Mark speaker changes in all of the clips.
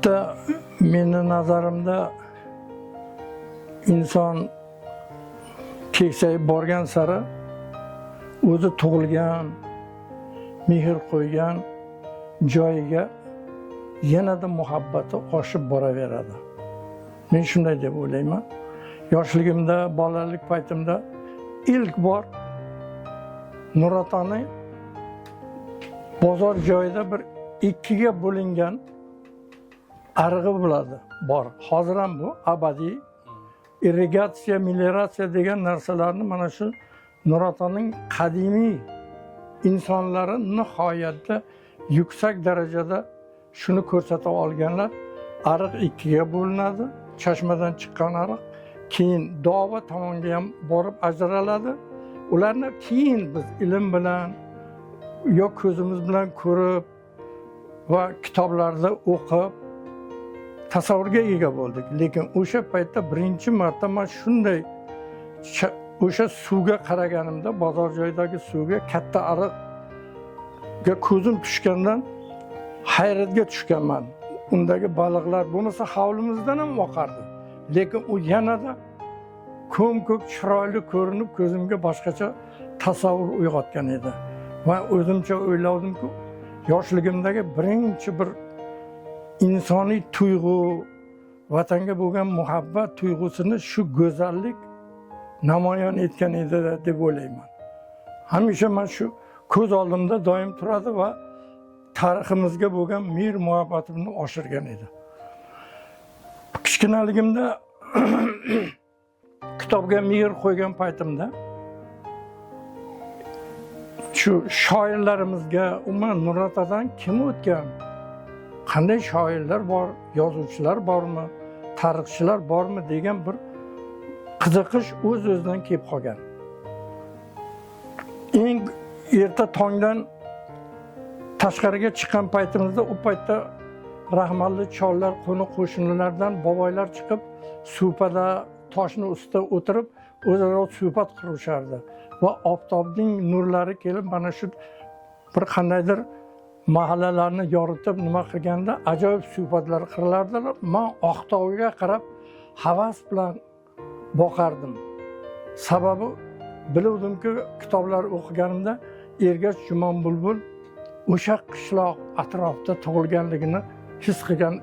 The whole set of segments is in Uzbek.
Speaker 1: Bitta meni nazarimda inson keksayib borgan sari o'zi tug'ilgan, mehr qo'ygan joyiga yanada muhabbati oshib boraveradi. Men shunday deb o'ylayman. Yoshligimda, bolalik paytimda ilk bor Nuratani bozor joyida bir ikkiga bo'lingan arig'i bo'ladi, bor. Hozir ham bu abadiy irrigatsiya, melioratsiya degan narsalarni mana shu Nurataning qadimiy insonlari nihoyatda yuksak darajada shuni ko'rsata olganlar. Ariq ikkiga bo'linadi, chashmadan chiqqan ariq, keyin dova tomonga ham borib ajraladi. Ularni keyin biz ilm bilan yo ko'zimiz bilan ko'rib va kitoblarda o'qib tasavvurga ega bo'ldik. Lekin o'sha paytda birinchi marta men shunday o'sha suvga qaraganimda, bozor joyidagi suvga, katta ariqga ko'zim tushgandan hayratga tushganman. Undagi baliqlar bo'lmasa hovlimizdan ham oqardi. Lekin u yanada ko'm-ko'k chiroyli ko'rinib, ko'zimga boshqacha tasavvur uyg'otgan edi. Va o'zimcha o'ylavdimki, yoshligimdagi birinchi bir insoniy tuyg'u, vatanga bo'lgan muhabbat tuyg'usini shu go'zallik namoyon etgan edi deb o'ylayman. Hamisha men shu ko'z oldimda doim turadi va tariximizga bo'lgan mehr muhabbatimni oshirgan edi. Kichkinaligimda kitobga mehr qo'ygan paytimda shu shoirlarimizga, umuman Nuratadan kim o'tgan? Qanday shoirlar bor, yozuvchilar bormi, tarixchilar bormi degan bir qiziqish o'z-o'zidan kelib qolgan. Eng erta tongdan tashqariga chiqqan paytimizda, u paytda rahmatli chollar, qo'ni-qo'shnilardan boboylar chiqib, supada toshni ustida o'tirib, o'zaro suhbat qurishardi va oftobning nurlari kelib mana shu bir qandaydir mahallalarni yoritib nima qilganda ajoyib suhbatlar qililardilar. Men oqtovga qarab havas bilan boqardim. Sababi biluvdimki, kitoblar o'qiganimda Ergash Jumanbulbul o'sha qishloq atrofida tug'ilganligini his qilgan,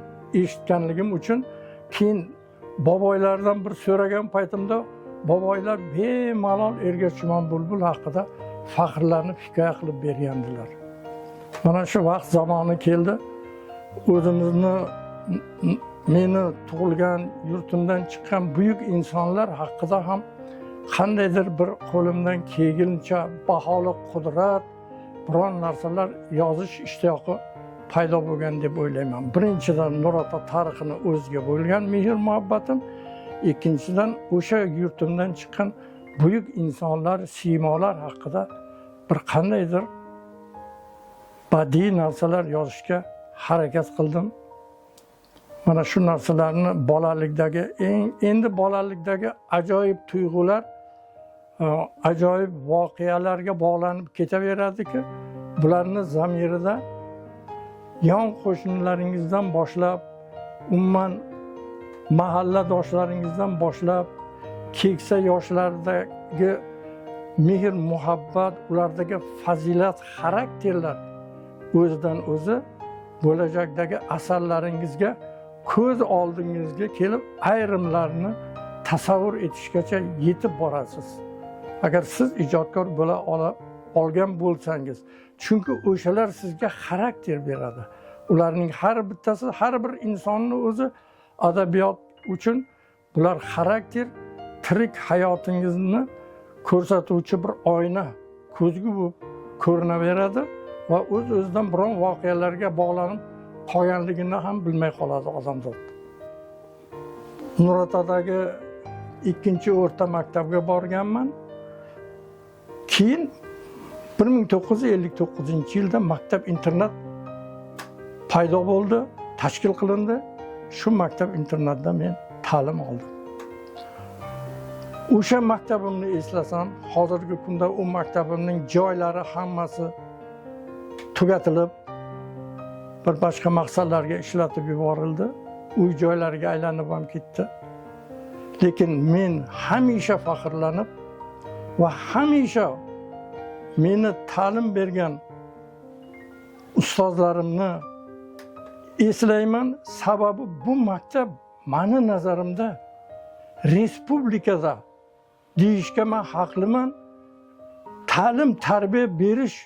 Speaker 1: eshitganligim uchun keyin boboylardan bir so'ragan paytimda boboylar bemalol Ergash Jumanbulbul haqida faxrlarni hikoya qilib bergandilar. Mana shu vaqt zamoni keldi. O'zimizni, meni tug'ilgan yurtimdan chiqqan buyuk insonlar haqida ham qandaydir bir qo'limdan kelgancha baholi qudrat, biron narsalar yozish ishtiyoqi paydo bo'lgan deb o'ylayman. Birinchidan Nurata tarixini o'ziga bo'lgan mehr muhabbatim, ikkinchidan o'sha yurtimdan chiqqan buyuk insonlar, siymolar haqida bir qandaydir badiiy narsalar yozishga harakat qildim. Mana shu narsalarni bolalikdagi endi bolalikdagi ajoyib tuyg'ular, ajoyib voqealarga bog'lanib ketaveradiki, bularni zamirida yon qo'shnilaringizdan boshlab, umuman mahalladoshlaringizdan boshlab, keksa yoshlardagi mehr muhabbat, ulardagi fazilat xarakterlar o'zidan o'zi bo'lajakdagi asarlaringizga ko'z oldingizga kelib ayrimlarini tasavvur etishgacha yetib borasiz. Agar siz ijodkor bo'la olgan bo'lsangiz, chunki o'shalar sizga xarakter beradi. Ularning har bittasi, har bir insonni o'zi adabiyot uchun bular xarakter, tirik hayotingizni ko'rsatuvchi bir oyna, ko'zgu bo'lib ko'rinaveradi va o'z-o'zidan biron voqealarga bog'lanib qolganligini ham bilmay qoladi odamzod. Nuratadagi ikkinchi o'rta maktabga borganman. Keyin 1959-yilda maktab-internat paydo bo'ldi, tashkil qilindi. Shu maktab-internatda men ta'lim oldim. O'sha maktabimni eslasam, hozirgi kunda u maktabimning joylari hammasi tugatilib, bir boshqa maqsadlarga ishlatib yuborildi. Uy joylariga aylanib ham ketdi. Lekin men hamisha faxrlanib va hamisha meni ta'lim bergan ustozlarimni eslayman. Sababi bu maktab meni nazarimda respublikada deyishga men haqliman. Ta'lim tarbiya berish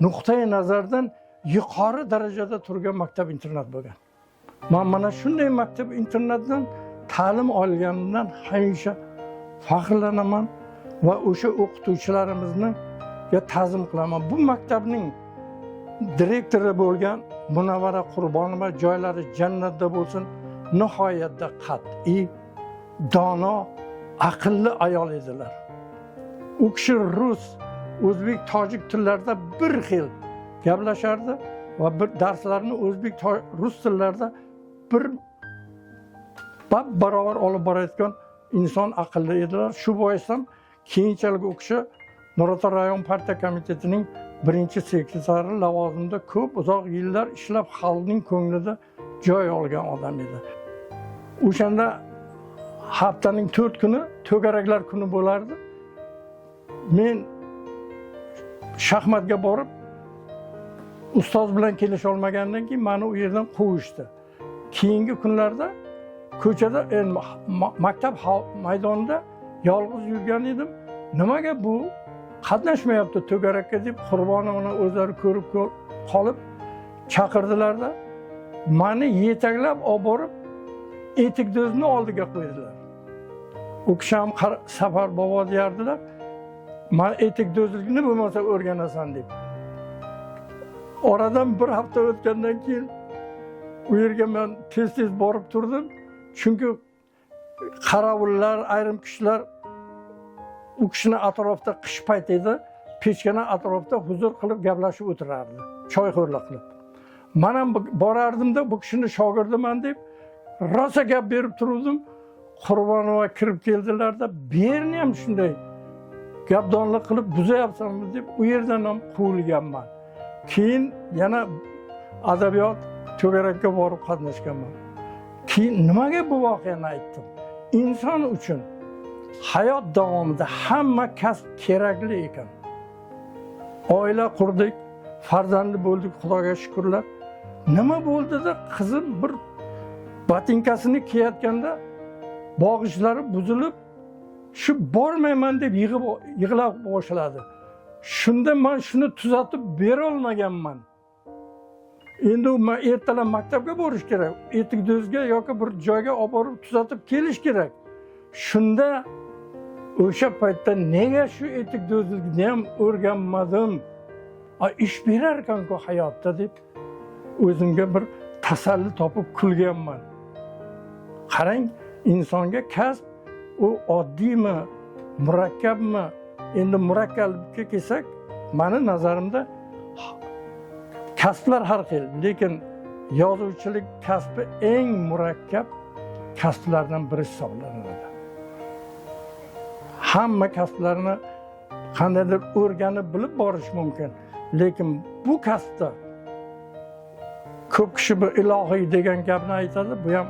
Speaker 1: nuqtai nazardan yuqori darajada turgan maktab internat bo'lgan. Men mana shunday maktab internatdan ta'lim olganimdan hamisha faxrlanaman va o'sha o'qituvchilarimizni ta'zim qilaman. Bu maktabning direktori bo'lgan Munavvara Qurbonova, joylari jannatda bo'lsin, nihoyatda qat'iy, dono, aqlli ayol edilar. U kishi rus, o'zbek, tojik tillarida bir xil gaplashardi va bir darslarni o'zbek, rus tillarida bir barobar olib borayotgan inson aqlli edilar. Shu boisdan keyinchalik u kishi Nurota rayon partiya komitetining birinchi sekretari lavozimida ko'p uzoq yillar ishlab xalqning ko'nglida joy olgan odam edi. O'shanda haftaning 4 kuni to'garaklar kuni bo'lardi. Men shaxmatga borib ustoz bilan kelisha olmagandan keyin meni u yerdan quvishdi. Keyingi kunlarda ko'chada maktab maydonida yolg'iz yurgan edim. Nimaga bu qatnashmayapti to'garakka deb Qurbonovni o'zlari ko'rib qolib chaqirdilarda meni yetaklab olib borib etik do'zni oldiga qo'ydilar. U kishi ham Safar bobo deyardilar. Men etik do'zligini bo'lmasa o'rganasan deb. Oradan bir hafta o'tgandan keyin u yerga men tez borib turdim. Chunki qarovullar, ayrim kishilar u kishini atrofda qish payti edi, pechkana atrofda huzur qilib gaplashib o'tirardi, choyxo'rlik qilib. Men ham borardimda bu kishini shogirdiman deb rosa gap berib turdim. Qurbonova kirib keldilarda, "Berni ham shunday gapdonlik qilib buzayapsanmi?" deb u yerdan ham quvilganman. Keyin yana adabiyot to'garakka borib qatnashganman. Keyin nimaga bu voqeani aytdim? Inson uchun hayot davomida hamma kasb kerakli ekan. Oila qurdik, farzandli bo'ldik, Xudoga shukrlar. Nima bo'ldida qizim bir botinkasini kiyayotganda bog'ichlari buzilib, shu bormayman deb yig'lab boshladi. Shunda men shuni tuzatib bera olmaganman. Endi men ertalab maktabga borish kerak, etik do'zga yoki bir joyga olib borib tuzatib kelish kerak. Shunda o'sha paytda nega shu etik do'zlikni ham o'rganmadim? Ish berar ekan-ku hayotda deb o'zimga bir tasalli topib kulganman. Qarang, insonga kasb u oddiymi, murakkabmi? Endi murakkabga kelsak, meni nazarimda kasblar har xil, lekin yozuvchilik kasbi eng murakkab kasblardan biri hisoblanadi. Hamma kasblarni qandaydir o'rganib bilib borish mumkin, lekin bu kasbda ko'p kishi bu ilohiy degan gapni aytadi, bu ham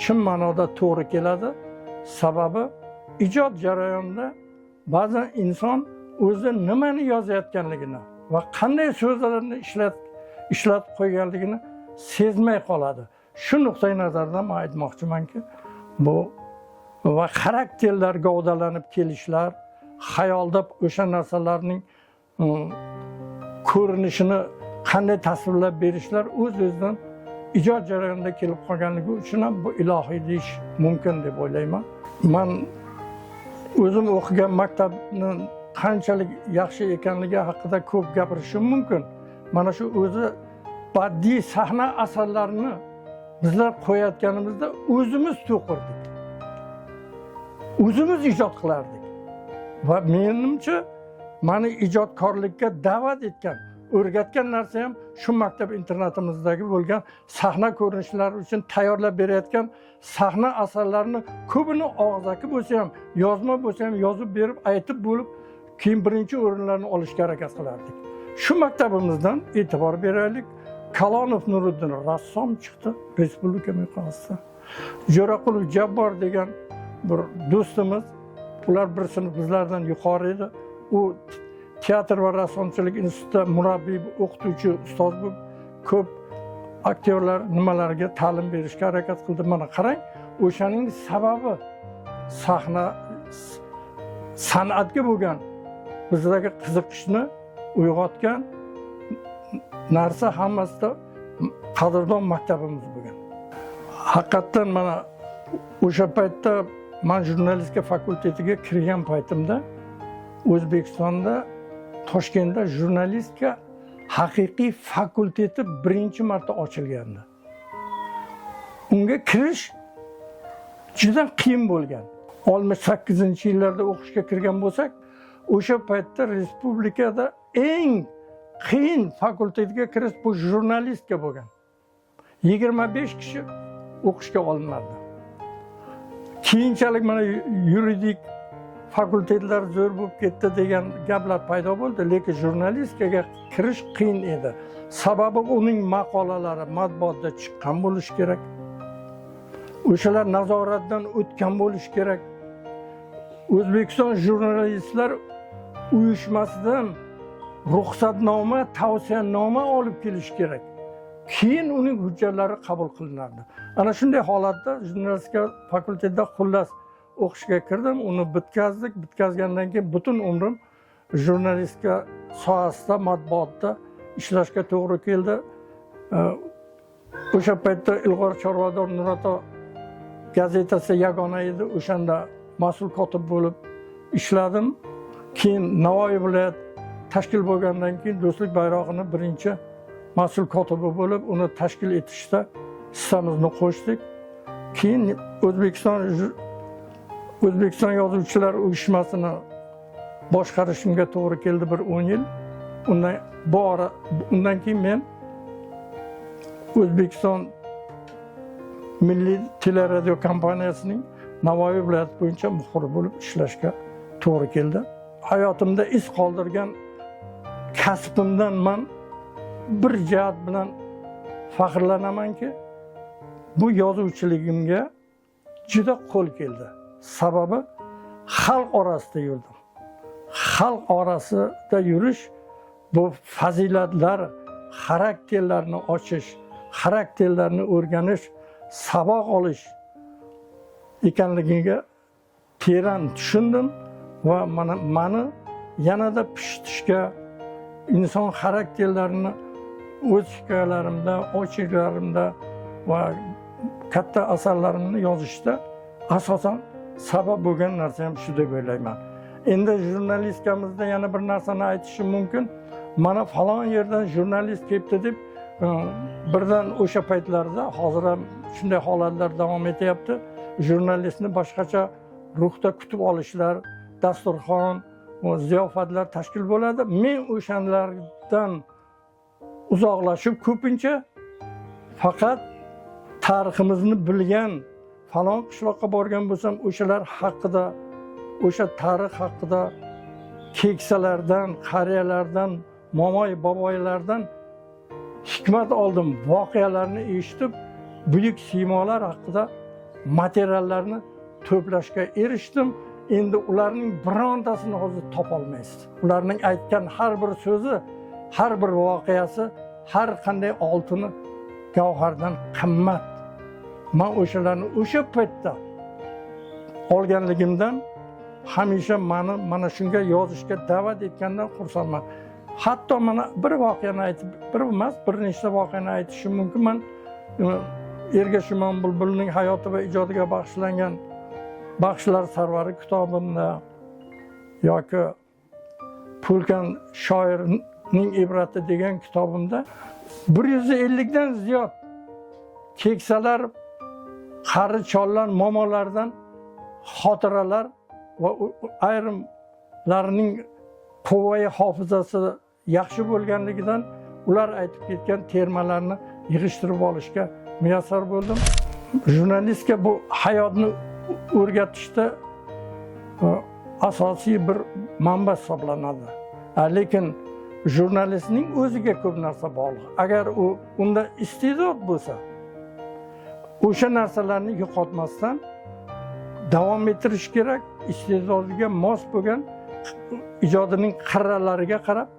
Speaker 1: chin ma'noda to'g'ri keladi. Sababi ijod jarayonida ba'zan inson o'zi nimani yozayotganligini va qanday so'zlarni ishlatib qo'yganligini sezmay qoladi. Shu nuqtai nazardan men aytmoqchimanki, bu va xarakterlar gavdalanib kelishlar, xayolda o'sha narsalarning ko'rinishini qanday tasvirlab berishlar o'z-o'zidan ijod jarayonida kelib qolganligi uchun ham bu ilohiy deyish mumkin deb o'ylayman. Men o'zim o'qigan maktabni qanchalik yaxshi ekanligi haqida ko'p gapirishim mumkin. Mana shu o'zi badiiy sahna asarlarini bizlar qo'yayotganimizda o'zimiz to'qirdik. O'zimiz ijod qilardik. Va menimcha meni ijodkorlikka da'vat etgan, o'rgatgan narsa ham shu maktab internatimizdagi bo'lgan sahna ko'rinishlari uchun tayyorlab berayotgan sahna asarlarini ko'pini og'zaki bo'lsa ham, yozma bo'lsa ham yozib berib, aytib bo'lib, keyin birinchi o'rinlarni olishga harakat qilardik. Shu maktabimizdan e'tibor beraylik. Kalonov Nuriddin rassom chiqdi Respublika miqyosida. Jo'raqulov Jabbor degan bir do'stimiz, ular bir sinf bizlardan yuqori edi. U teatr va rassomchilik institutida murabbiy, o'qituvchi, ustoz bo'lib, ko'p aktyorlar nimalarga ta'lim berishga harakat qildi. Mana qarang, o'shaning sababi sahna san'atga bo'lgan bizdagi qiziqishni uyg'otgan narsa hammasida qadrdon maktabimiz bo'lgan. Haqiqatdan mana o'sha paytda men jurnalistika fakultetiga kirgan paytimda O'zbekistonda Toshkentda jurnalistika haqiqiy fakulteti birinchi marta ochilgandi. Unga kirish juda qiyin bo'lgan. 68-yillarda o'qishga kirgan bo'lsak, o'sha paytda respublikada eng qiyin fakultetga kirish bu jurnalistika bo'lgan. 25 kishi o'qishga olinardi. Keyinchalik mana yuridik fakultetlar zo'r bo'lib ketdi degan gaplar paydo bo'ldi, lekin jurnalistikaga kirish qiyin edi. Sababi uning maqolalari matbuotda chiqqan bo'lishi kerak. O'shalar nazoratdan o'tgan bo'lishi kerak. O'zbekiston jurnalistlar uyushmasidan ruxsatnoma, tavsiyanoma olib kelish kerak. Keyin uning hujjatlari qabul qilinardi. Ana shunday holatda jurnalistika fakultetida xullas o'qishga kirdim, uni bitkazdik. Bitkazgandan keyin butun umrim jurnalistika sohasida, matbuotda ishlashga to'g'ri keldi. O'sha paytda Ilg'or Chorvador Nurato gazetasi yagona edi. O'shanda mas'ul kotib bo'lib ishladim. Keyin Navoiy viloyat tashkil bo'lgandan keyin Do'stlik bayrog'ini birinchi mas'ul kotibi bo'lib, uni tashkil etishda hissamizni qo'shdik. Keyin O'zbekiston Yozuvchilar uyushmasini boshqarishimga to'g'ri keldi bir 10 yil. Undan keyin men O'zbekiston Milliy teleradio kompaniyasining Navoiy viloyati bo'yicha muxbir bo'lib ishlashga to'g'ri keldi. Hayotimda iz qoldirgan kasbimdan men bir jihat bilan faxrlanamanki, bu yozuvchiligimga juda qo'l keldi. Sababi xalq orasida yurdim. Xalq orasida yurish bu fazilatlar, xarakterlarni ochish, xarakterlarni o'rganish, saboq olish ekanligiga teran tushundim va meni yanada pishitishga, inson xarakterlarini o'z hikoyalarimda, ochiqlarimda va katta asarlarimni yozishda asosan sabab bo'lgan narsa ham shu deb o'ylayman. Endi jurnalistikamizda yana bir narsani aytishim mumkin. Mana falon yerdan jurnalist kelibdi deb birdan o'sha paytlarda, hozir ham shunday holatlar davom etyapti. Jurnalistni boshqacha ruhda kutib olishlar, dasturxon, ziyofatlar tashkil bo'ladi. Men o'shanlardan uzoqlashib ko'pincha faqat tariximizni bilgan, falon qishloqqa borgan bo'lsam, o'shalar haqida, o'sha tarix haqida keksalardan, qariyalardan, momoy boboylardan hikmat oldim, voqealarni eshitib, buyuk siymolar haqida materiallarni to'plashga erishdim. Endi ularning birontasini hozir topolmaysiz. Ularning aytgan har bir so'zi, har bir voqeasi, har qanday oltini gavhardan qimmat. Men o'shalarni o'sha paytda olganligimdan hamisha meni mana shunga yozishga da'vat etgandan xursandman. Hatto mana bir voqeani aytib, bir emas, bir nechta voqeani aytishim mumkin. Men Ergashuman Bulbulning hayoti va ijodiga bag'ishlangan Baxshlar sarvari kitobimda yoki Pulkan shoirning ibrati degan kitobimda 150 dan ziyod keksalar, qari chollar, momolardan xotiralar va ayrimlarining quvvai hofizasi yaxshi bo'lganligidan ular aytib ketgan termalarni yig'ishtirib olishga muyassar bo'ldim. Jurnalistika bu hayotni o'rgatishda asosiy bir manba hisoblanadi. Lekin jurnalistning o'ziga ko'p narsa bog'liq. Agar unda iste'dod bo'lsa, o'sha narsalarni yo'qotmasdan davom ettirish kerak, iste'dodiga mos bo'lgan ijodining qirralariga qarab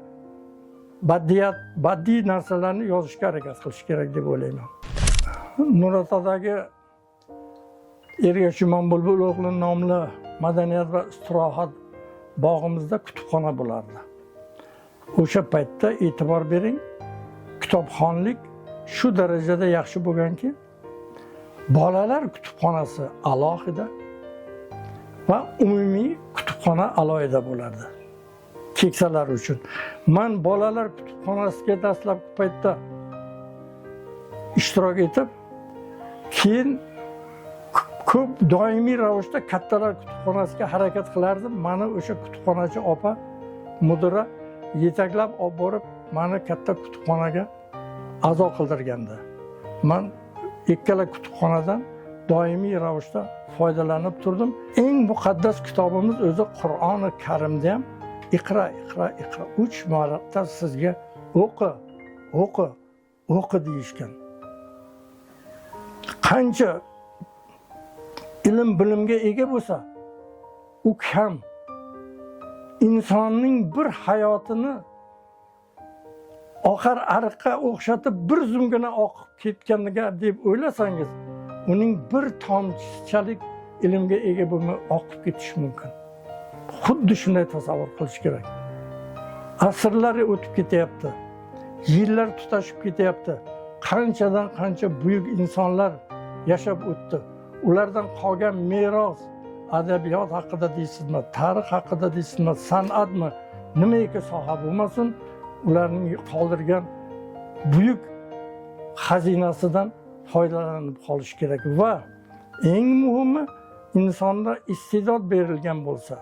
Speaker 1: badiiy narsalarni yozishga harakat qilish kerak deb o'ylayman. Nurotadagi Ergash Jumanbulbul o'g'li nomli madaniyat va istirohat bog'imizda kutubxona bo'lardi. O'sha paytda e'tibor bering, kitobxonlik shu darajada yaxshi bo'lganki, bolalar kutubxonasi alohida va umumiy kutubxona alohida bo'lardi. Keksalar uchun. Men bolalar kutubxonasiga dastlabki paytda ishtirok etib, keyin ko'p doimiy ravishda kattalar kutubxonasiga harakat qilardim. Meni o'sha kutubxonachi opa mudira yetaklab olib borib, meni katta kutubxonaga a'zo qildirgandi. Men ikkala kutubxonadan doimiy ravishda foydalanib turdim. Eng muqaddas kitobimiz o'zi Qur'oni Karimda ham iqra 3 marta sizga o'qi deyishgan. Qancha ilm bilimga ega bo'lsa, u kam. Insonning bir hayotini oqar ariqqa o'xshatib bir zumgina oqib ketganiga deb o'ylasangiz, uning bir tomchichalik ilmga ega bo'lmay oqib ketishi mumkin. Xuddi shunday tasavvur qilish kerak. Asrlar o'tib ketyapti. Yillar tutashib ketyapti. Qanchadan qancha buyuk insonlar yashab o'tdi. Ulardan qolgan meros, adabiyot haqida deysizmi, tarix haqida deysizmi, san'atmi, nimaiki soha bo'lmasin, ularning qoldirgan buyuk xazinasidan foydalanib qolish kerak va eng muhimi insonda iste'dod berilgan bo'lsa,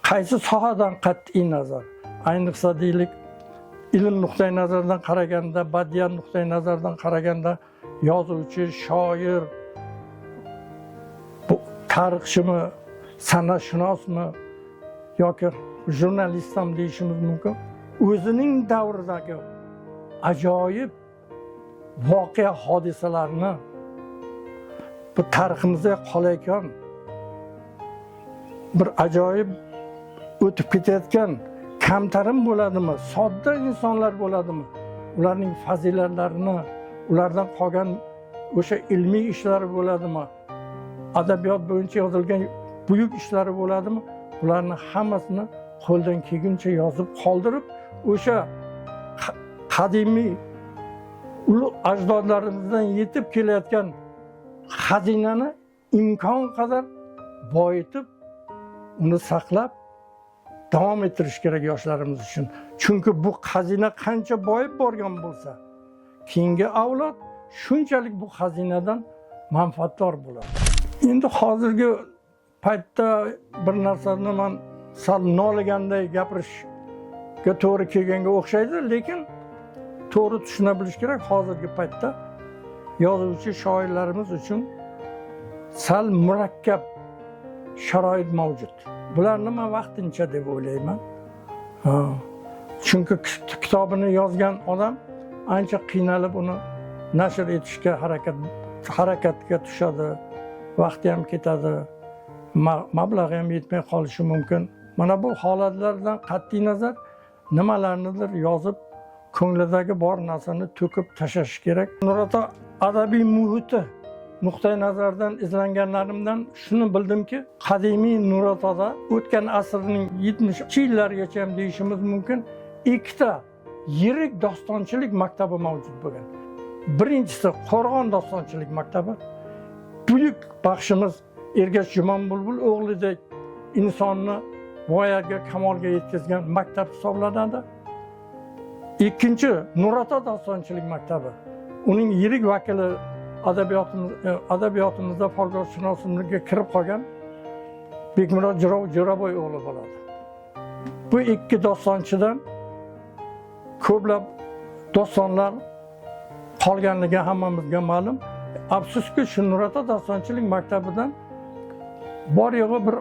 Speaker 1: qaysi sohadan qat'iy nazar, ayniqsa deylik, ilm nuqtai nazaridan qaraganda, badiiyat nuqtai nazaridan qaraganda yozuvchi, shoir, tarixchimi, san'atshunosmi yoki jurnalist ham deyishimiz mumkin. O'zining davridagi ajoyib voqea hodisalarni bu tariximizda qolayotgan bir ajoyib o'tib ketayotgan kamtarin bo'ladimi, sodda insonlar bo'ladimi, ularning fazilatlarini, ulardan qolgan o'sha ilmiy ishlari bo'ladimi, adabiyot bo'yicha yozilgan buyuk ishlari bo'ladimi, ularni hammasini qo'ldan kelguncha yozib qoldirib, o'sha qadimiy ulug' ajdodlarimizdan yetib kelayotgan xazinani imkon qadar boyitib, uni saqlab davom ettirish kerak yoshlarimiz uchun. Chunki bu xazina qancha boyib borgan bo'lsa, keyingi avlod shunchalik bu xazinadan manfaatdor bo'ladi. Endi hozirgi paytda bir narsani men sal noliganday gapirishga to'g'ri kelganga o'xshaydi, lekin to'g'ri tushuna bilish kerak. Hozirgi paytda yozuvchi shoirlarimiz uchun sal murakkab sharoit mavjud. Bularni men vaqtincha deb o'ylayman. Chunki kitobini yozgan odam ancha qiynalib uni nashr etishga harakatga tushadi. Vaqti ham ketadi, mablag'i ham yetmay qolishi mumkin. Mana bu holatlardan qat'iy nazar nimalarnidir yozib, ko'nglidagi bor narsani to'kib tashlash kerak. Nurota adabiy muhiti nuqtai nazaridan izlanganlarimdan shuni bildimki, qadimiy Nurotada o'tgan asrning 70-yillargacha ham deyishimiz mumkin, ikkita yirik dostonchilik maktabi mavjud bo'lgan. Birinchisi Qo'rg'on dostonchilik maktabi. Buyuk baxshimiz Ergash Jumanbulbul o'g'lidek insonni voyaga, kamolga yetkazgan maktab hisoblanadi. Ikkinchi Nurota dostonchilik maktabi. Uning yirik vakili adabiyotimizda folklorshunoslikka kirib qolgan Bekmurod Jo'raboy o'g'li bo'ladi. Bu ikki dostonchidan ko'plab dostonlar qolganligi hammamizga ma'lum. Afsuski, shu Nurota dostonchilik maktabidan bor yo'g'i bir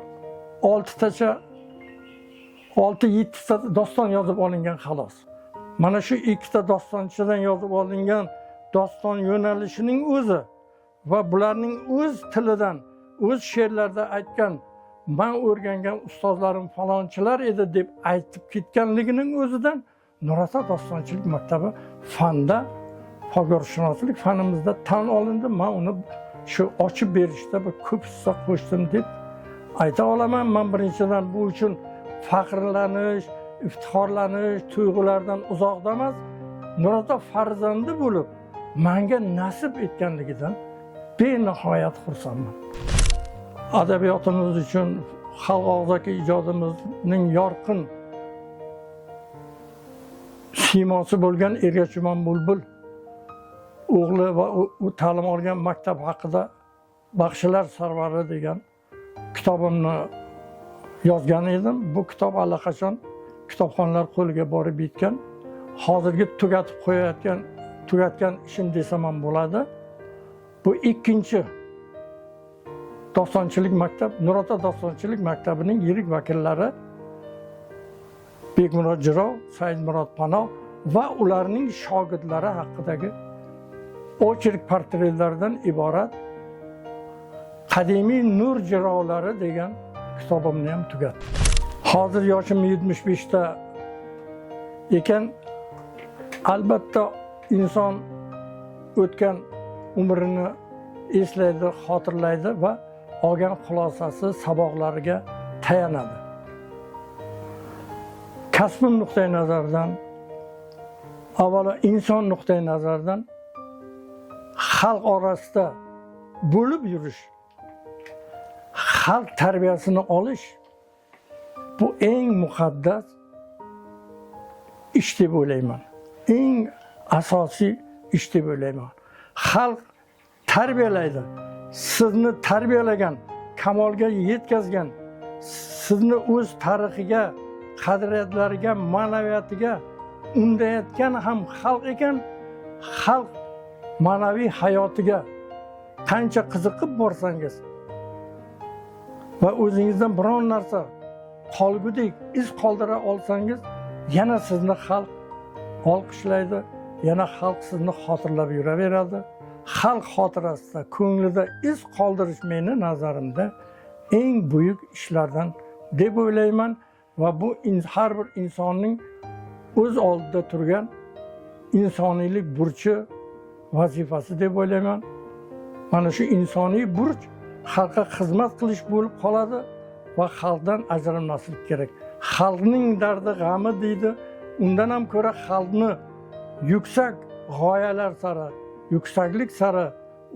Speaker 1: 6tacha 6-7 ta doston yozib olingan xolos. Mana shu ikkita dostonchidan yozib olingan doston yo'nalishining o'zi va bularning o'z tilidan, o'z she'rlarida aytgan, "Men o'rgangan ustozlarim falonchilar edi" deb aytib ketganligining o'zidan Nurota dostonchilik maktabi fanda, folklorshunoslik fanimizda tan olindi. Men uni shu ochib berishda bir ko'p hissa qo'shdim deb ayta olaman. Men birinchidan bu uchun faxrlanish, iftixorlanish tuyg'ulardan uzoqda emas, Nurota farzandi bo'lib, menga nasib etganligidan benihoyat xursandman. Adabiyotimiz uchun xalq og'zaki ijodimizning yorqin siymosi bo'lgan Ergashimon Bulbul o'g'li va u ta'lim olgan maktab haqida Baxshilar sarvari degan kitobimni yozgan edim. Bu kitob allaqachon kitobxonlar qo'liga borib yetgan. Hozirgi tugatgan ishim desam ham bo'ladi. Bu ikkinchi dostonchilik maktab, Nurota dostonchilik maktabining yirik vakillari Bekmurod Jirov, Saidmurod Panoh va ularning shogirdlari haqidagi ochirik portretlardan iborat Qadimiy nur jirovlari degan kitobimni ham tugatdim. Hozir yoshim 75 ta ekan, albatta inson o'tgan umrini eslaydi, xotirlaydi va olgan xulosasi, saboqlariga tayanadi. Kasbim nuqtai nazaridan, avvalo inson nuqtai nazaridan xalq orasida bo'lib yurish, xalq tarbiyasini olish bu eng muqaddas ish deb o'ylayman. Eng asosiy ish deb o'ylayman. Xalq tarbiyalaydi. Sizni tarbiyalagan, kamolga yetkazgan, sizni o'z tarixiga, qadriyatlariga, ma'naviyatiga undayotgan ham xalq ekan, xalq ma'naviy hayotiga qancha qiziqib borsangiz va o'zingizdan biron narsa qolgudek iz qoldira olsangiz, yana sizni xalq olqishlaydi, yana xalq sizni xotirlab yuraveradi. Xalq xotirasida, ko'nglida iz qoldirish meni nazarimda eng buyuk ishlardan deb o'ylayman va bu har bir insonning o'z oldida turgan insoniylik burchi, vazifasi deb o'ylayman. Mana shu insoniy burch xalqqa xizmat qilish bo'lib qoladi va xalqdan ajralmaslik kerak. Xalqning dardi g'ami deydi. Undan ham ko'ra xalqni yuksak g'oyalar sari, yuksaklik sari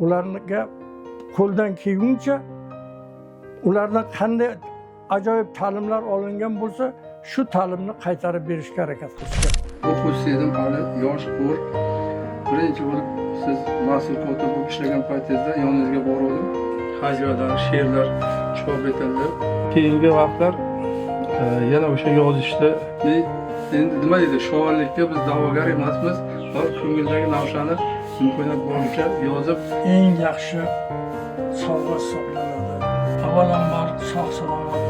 Speaker 1: ularga qo'ldan kelguncha ulardan qanday ajoyib ta'limlar olingan bo'lsa, shu ta'limni qaytarib berishga harakat qilish kerak.
Speaker 2: O'quvchidim hali yosh ko'r. Birinchi bo'lib siz mas'ul kotib bo'lib ishlagan paytingizda yoningizga bordim. Hajralar, she'rlar chop etildi. Keyingi vaqtlar yana o'sha yozishda endi nima deydi, shoirlikka biz da'vogar emasmiz va ko'ngildagi navshani imkoniyat boricha yozib
Speaker 1: eng yaxshi sovg'a hisoblanadi. Avvalambor sog' salomat